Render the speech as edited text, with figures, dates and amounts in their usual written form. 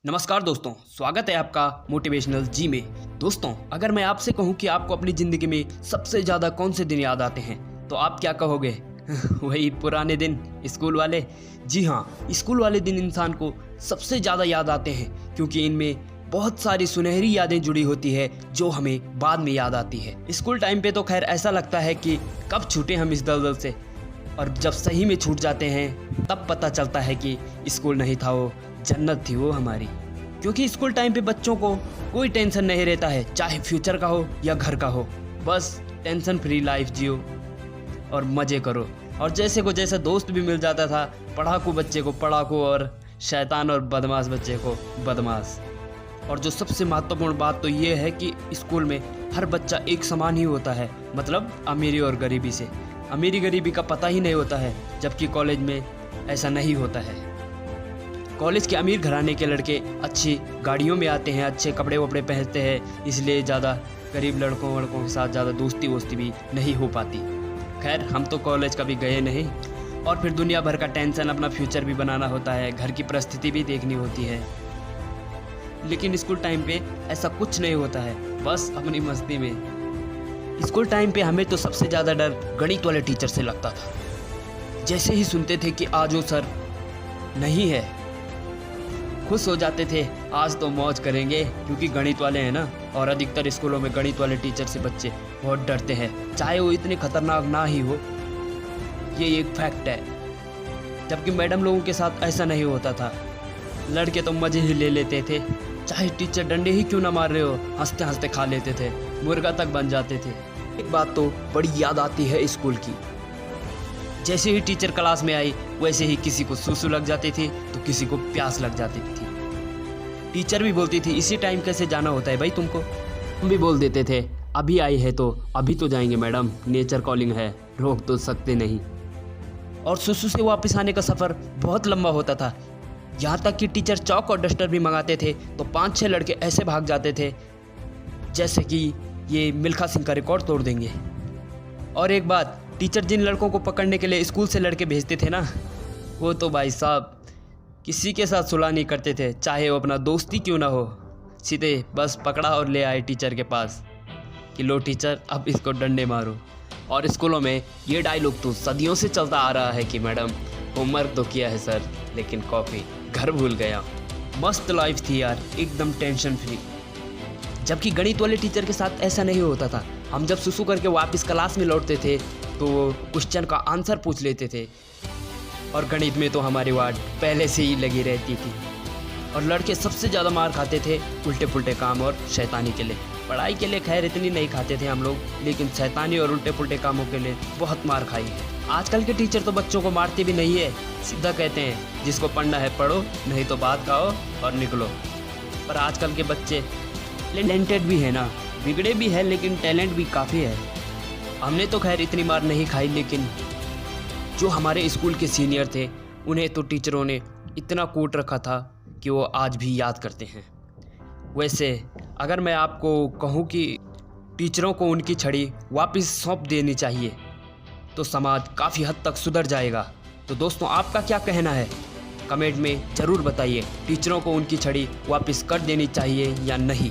नमस्कार दोस्तों, स्वागत है आपका मोटिवेशनल जी में। दोस्तों, अगर मैं आपसे कहूं कि आपको अपनी ज़िंदगी में सबसे ज़्यादा कौन से दिन याद आते हैं तो आप क्या कहोगे? वही पुराने दिन, स्कूल वाले। जी हाँ, स्कूल वाले दिन इंसान को सबसे ज़्यादा याद आते हैं क्योंकि इनमें बहुत सारी सुनहरी यादें जुड़ी होती है जो हमें बाद में याद आती है। स्कूल टाइम पे तो खैर ऐसा लगता है कि कब छूटे हम इस दलदल से, और जब सही में छूट जाते हैं तब पता चलता है कि स्कूल नहीं था, वो जन्नत थी वो हमारी। क्योंकि स्कूल टाइम पे बच्चों को कोई टेंशन नहीं रहता है, चाहे फ्यूचर का हो या घर का हो। बस टेंशन फ्री लाइफ जियो और मज़े करो। और जैसे को जैसा दोस्त भी मिल जाता था, पढ़ाकू बच्चे को पढ़ाकू और शैतान और बदमाश बच्चे को बदमाश। और जो सबसे महत्वपूर्ण बात तो ये है कि स्कूल में हर बच्चा एक समान ही होता है, मतलब अमीरी और गरीबी से। अमीरी गरीबी का पता ही नहीं होता है, जबकि कॉलेज में ऐसा नहीं होता है। कॉलेज के अमीर घराने के लड़के अच्छी गाड़ियों में आते हैं, अच्छे कपड़े वपड़े पहनते हैं, इसलिए ज़्यादा गरीब लड़कों के साथ ज़्यादा दोस्ती वोस्ती भी नहीं हो पाती। खैर, हम तो कॉलेज कभी गए नहीं। और फिर दुनिया भर का टेंशन, अपना फ्यूचर भी बनाना होता है, घर की परिस्थिति भी देखनी होती है। लेकिन स्कूल टाइम पे ऐसा कुछ नहीं होता है, बस अपनी मस्ती में। स्कूल टाइम पे हमें तो सबसे ज़्यादा डर गणित वाले टीचर से लगता था। जैसे ही सुनते थे कि आज वो सर नहीं है, खुश हो जाते थे, आज तो मौज करेंगे, क्योंकि गणित वाले हैं ना। और अधिकतर स्कूलों में गणित वाले टीचर से बच्चे बहुत डरते हैं, चाहे वो इतने खतरनाक ना ही हो, ये एक फैक्ट है। जबकि मैडम लोगों के साथ ऐसा नहीं होता था, लड़के तो मज़े ही ले लेते थे, चाहे टीचर डंडे ही क्यों ना मार रहे हो, हंसते हंसते खा लेते थे, मुर्गा तक बन जाते थे। एक बात तो बड़ी याद आती है स्कूल की। जैसे ही टीचर क्लास में आई, वैसे ही किसी को सूसू लग जाती थी तो किसी को प्यास लग जाती थी। टीचर भी बोलती थी, इसी टाइम कैसे जाना होता है भाई तुमको। हम भी बोल देते थे, अभी आई है तो अभी तो जाएंगे मैडम, नेचर कॉलिंग है, रोक तो सकते नहीं। और सूसू से वापस आने का सफ़र बहुत लंबा होता था। यहाँ तक कि टीचर चौक और डस्टर भी मंगाते थे तो 5-6 लड़के ऐसे भाग जाते थे जैसे कि ये मिल्खा सिंह का रिकॉर्ड तोड़ देंगे। और एक बात, टीचर जिन लड़कों को पकड़ने के लिए स्कूल से लड़के भेजते थे ना, वो तो भाई साहब किसी के साथ सुलह नहीं करते थे, चाहे वो अपना दोस्ती क्यों ना हो। सीधे बस पकड़ा और ले आए टीचर के पास कि लो टीचर, अब इसको डंडे मारो। और स्कूलों में ये डायलॉग तो सदियों से चलता आ रहा है कि मैडम होमवर्क तो किया है सर, लेकिन कॉपी घर भूल गया। मस्त लाइफ थी यार, एकदम टेंशन फ्री। जबकि गणित वाले टीचर के साथ ऐसा नहीं होता था। हम जब सुसु करके वापस क्लास में लौटते थे तो वो क्वेश्चन का आंसर पूछ लेते थे, और गणित में तो हमारी वाट पहले से ही लगी रहती थी। और लड़के सबसे ज़्यादा मार खाते थे उल्टे पुल्टे काम और शैतानी के लिए। पढ़ाई के लिए खैर इतनी नहीं खाते थे हम लोग, लेकिन शैतानी और उल्टे पुल्टे कामों के लिए बहुत मार खाई है। आजकल के टीचर तो बच्चों को मारते भी नहीं है, सीधा कहते हैं जिसको पढ़ना है पढ़ो, नहीं तो बात खाओ और निकलो। पर आजकल के बच्चे टैलेंटेड भी है ना, बिगड़े भी है, लेकिन टैलेंट भी काफ़ी है। हमने तो खैर इतनी मार नहीं खाई, लेकिन जो हमारे स्कूल के सीनियर थे उन्हें तो टीचरों ने इतना कूट रखा था कि वो आज भी याद करते हैं। वैसे अगर मैं आपको कहूँ कि टीचरों को उनकी छड़ी वापस सौंप देनी चाहिए तो समाज काफ़ी हद तक सुधर जाएगा। तो दोस्तों, आपका क्या कहना है? कमेंट में ज़रूर बताइए, टीचरों को उनकी छड़ी वापस कर देनी चाहिए या नहीं।